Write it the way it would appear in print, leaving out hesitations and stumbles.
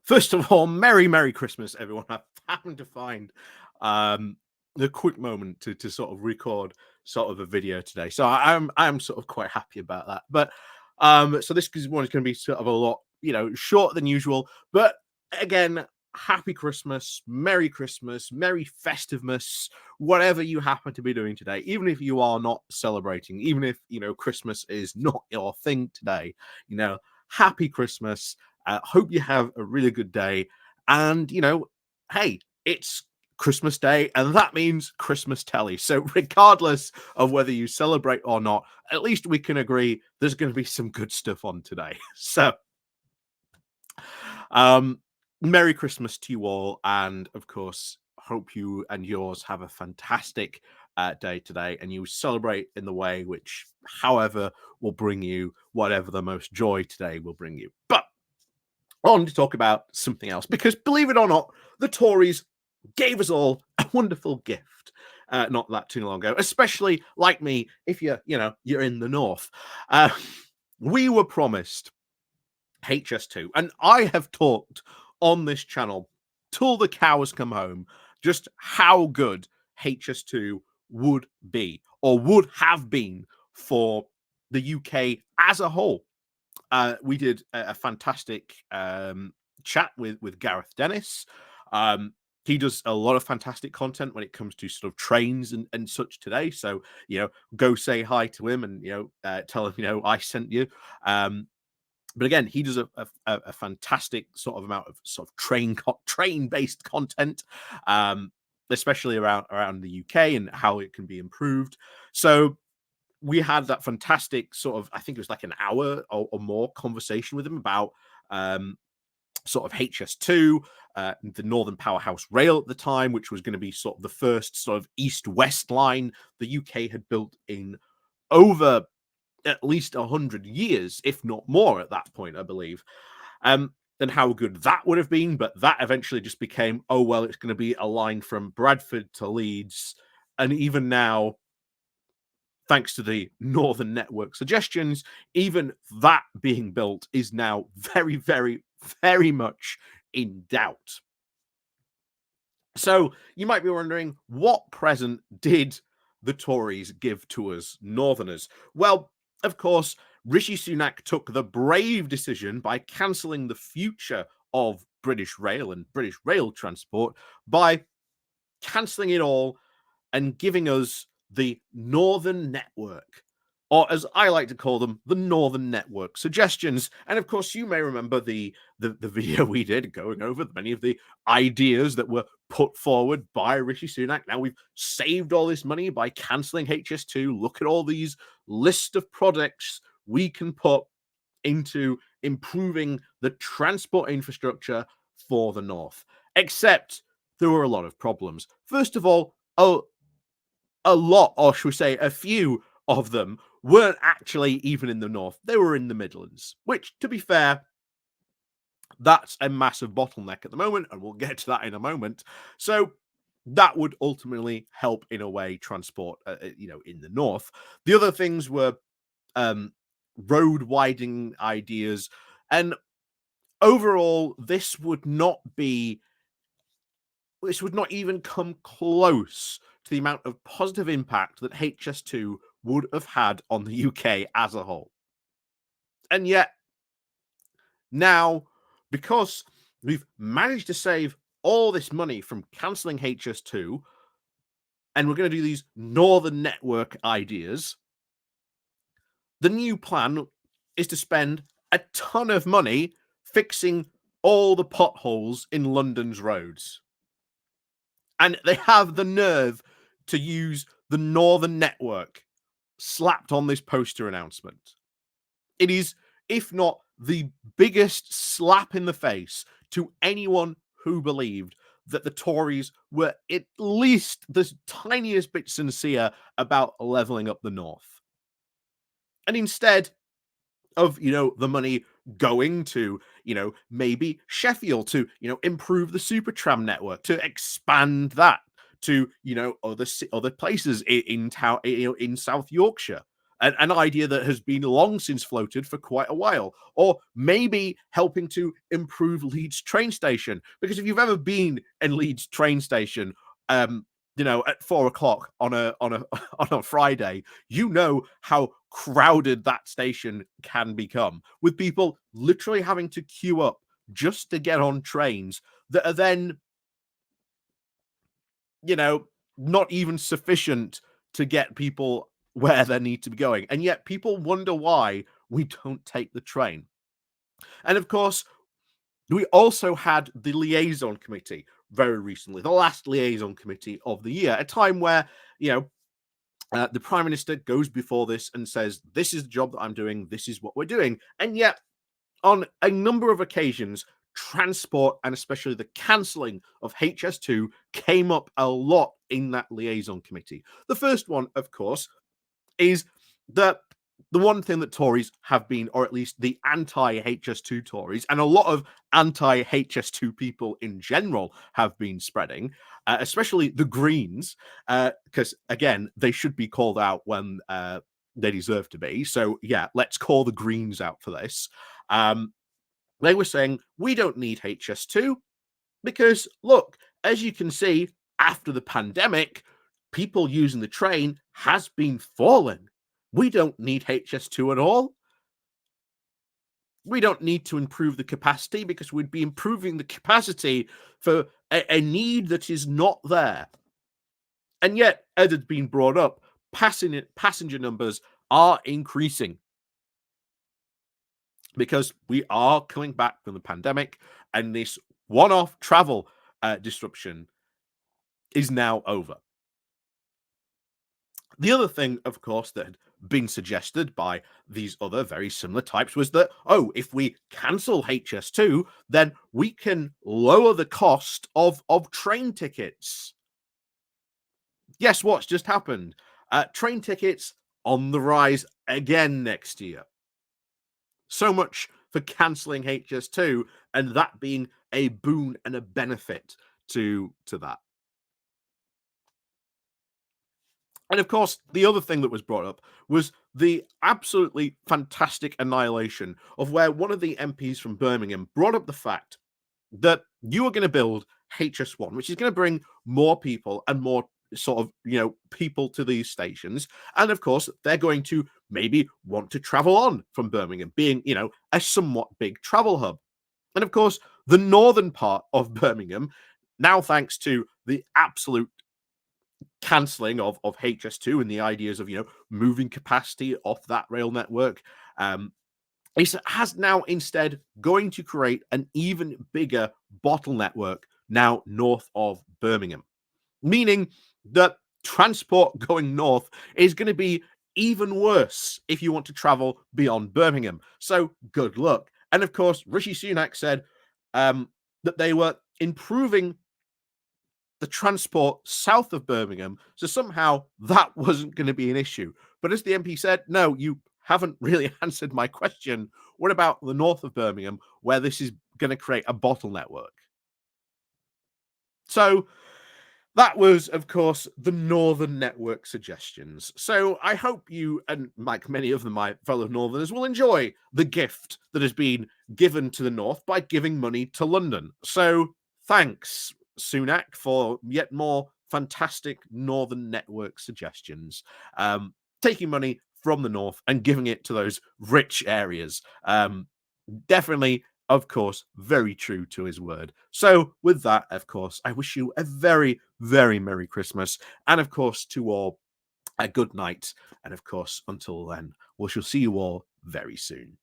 First of all, Merry Christmas, everyone. I've happened to find the quick moment to sort of record sort of a video today. So I'm sort of quite happy about that. But so this one is going to be sort of a lot, shorter than usual. But again, happy Christmas, Merry Festivemas, whatever you happen to be doing today, even if you are not celebrating, even if Christmas is not your thing today, happy Christmas. Hope you have a really good day. And, hey, it's Christmas Day, and that means Christmas telly. So, regardless of whether you celebrate or not, at least we can agree there's going to be some good stuff on today. So, um, Merry Christmas to you all. And, of course, hope you and yours have a fantastic day today, and you celebrate in the way which, however, will bring you whatever the most joy today will bring you. But on to talk about something else, because believe it or not, the Tories gave us all a wonderful gift not that too long ago, especially like me, if you're in the north. We were promised HS2, and I have talked on this channel till the cows come home just how good HS2 would be, or would have been, for the UK as a whole. We did a fantastic chat with Gareth Dennis. He does a lot of fantastic content when it comes to sort of trains and such today. So, go say hi to him and, tell him, I sent you. But again, he does a fantastic sort of amount of sort of train-based content, especially around the UK and how it can be improved. So we had that fantastic sort of, I think it was like an hour or more conversation with him about sort of HS2, the Northern Powerhouse Rail at the time, which was going to be sort of the first sort of east-west line the UK had built in over at least 100 years, if not more at that point, I believe. And how good that would have been, but that eventually just became, oh, well, it's going to be a line from Bradford to Leeds. And even now, thanks to the Northern Network suggestions, even that being built is now very, very, very much in doubt. So you might be wondering, what present did the Tories give to us Northerners? Well, of course, Rishi Sunak took the brave decision by cancelling the future of British Rail and British rail transport by cancelling it all and giving us the Northern Network, or as I like to call them, the Northern Network suggestions. And of course, you may remember the video we did going over many of the ideas that were put forward by Rishi Sunak. Now we've saved all this money by cancelling HS2. Look at all these list of projects we can put into improving the transport infrastructure for the North. Except there were a lot of problems. First of all, a lot, or should we say a few of them, weren't actually even in the North. They were in the Midlands, which, to be fair, that's a massive bottleneck at the moment, and we'll get to that in a moment. So that would ultimately help, in a way, transport, in the North. The other things were road widening ideas, and overall, this would not even come close to the amount of positive impact that HS2 would have had on the UK as a whole. And yet, now, because we've managed to save all this money from cancelling HS2, and we're going to do these Northern Network ideas, the new plan is to spend a ton of money fixing all the potholes in London's roads. And they have the nerve to use the Northern Network slapped on this poster announcement. It is, if not the biggest slap in the face to anyone who believed that the Tories were at least the tiniest bit sincere about levelling up the North. And instead of, the money going to, maybe Sheffield to, improve the Supertram network, to expand that to, other places in town, in South Yorkshire, an idea that has been long since floated for quite a while. Or maybe helping to improve Leeds train station. Because if you've ever been in Leeds train station, at 4 o'clock on a Friday, you know how crowded that station can become, with people literally having to queue up just to get on trains that are then, not even sufficient to get people where they need to be going. And yet people wonder why we don't take the train. And of course, we also had the liaison committee very recently, the last liaison committee of the year, a time where, the prime minister goes before this and says, this is the job that I'm doing, this is what we're doing. And yet, on a number of occasions, transport and especially the cancelling of HS2 came up a lot in that liaison committee. The first one, of course, is that the one thing that Tories have been, or at least the anti-HS2 Tories, and a lot of anti-HS2 people in general have been spreading, especially the Greens, because, again, they should be called out when they deserve to be. So, yeah, let's call the Greens out for this. They were saying, we don't need HS2 because, look, as you can see, after the pandemic, people using the train has been falling. We don't need HS2 at all. We don't need to improve the capacity because we'd be improving the capacity for a need that is not there. And yet, as had been brought up, passenger numbers are increasing because we are coming back from the pandemic, and this one-off travel disruption is now over. The other thing, of course, that had been suggested by these other very similar types was that, if we cancel HS2, then we can lower the cost of train tickets. Guess what's just happened? Train tickets on the rise again next year. So much for cancelling HS2 and that being a boon and a benefit to that. And of course, the other thing that was brought up was the absolutely fantastic annihilation of where one of the MPs from Birmingham brought up the fact that you are going to build HS1, which is going to bring more people and more sort of, people to these stations. And of course, they're going to maybe want to travel on from Birmingham, being, a somewhat big travel hub. And of course, the northern part of Birmingham, now thanks to the absolute cancelling of HS2 and the ideas of, moving capacity off that rail network, it has now instead going to create an even bigger bottle network now north of Birmingham, meaning that transport going north is going to be even worse if you want to travel beyond Birmingham. So good luck. And of course, Rishi Sunak said that they were improving the transport south of Birmingham, so somehow that wasn't going to be an issue. But as the MP said, no, you haven't really answered my question. What about the north of Birmingham, where this is going to create a bottle network? So that was, of course, the Northern Network suggestions. So I hope you, and like many of my fellow Northerners, will enjoy the gift that has been given to the North by giving money to London. So thanks, Sunak, for yet more fantastic Northern Network suggestions. Taking money from the North and giving it to those rich areas. Definitely, of course, very true to his word. So with that, of course, I wish you a very, very Merry Christmas. And of course, to all, a good night. And of course, until then, we shall see you all very soon.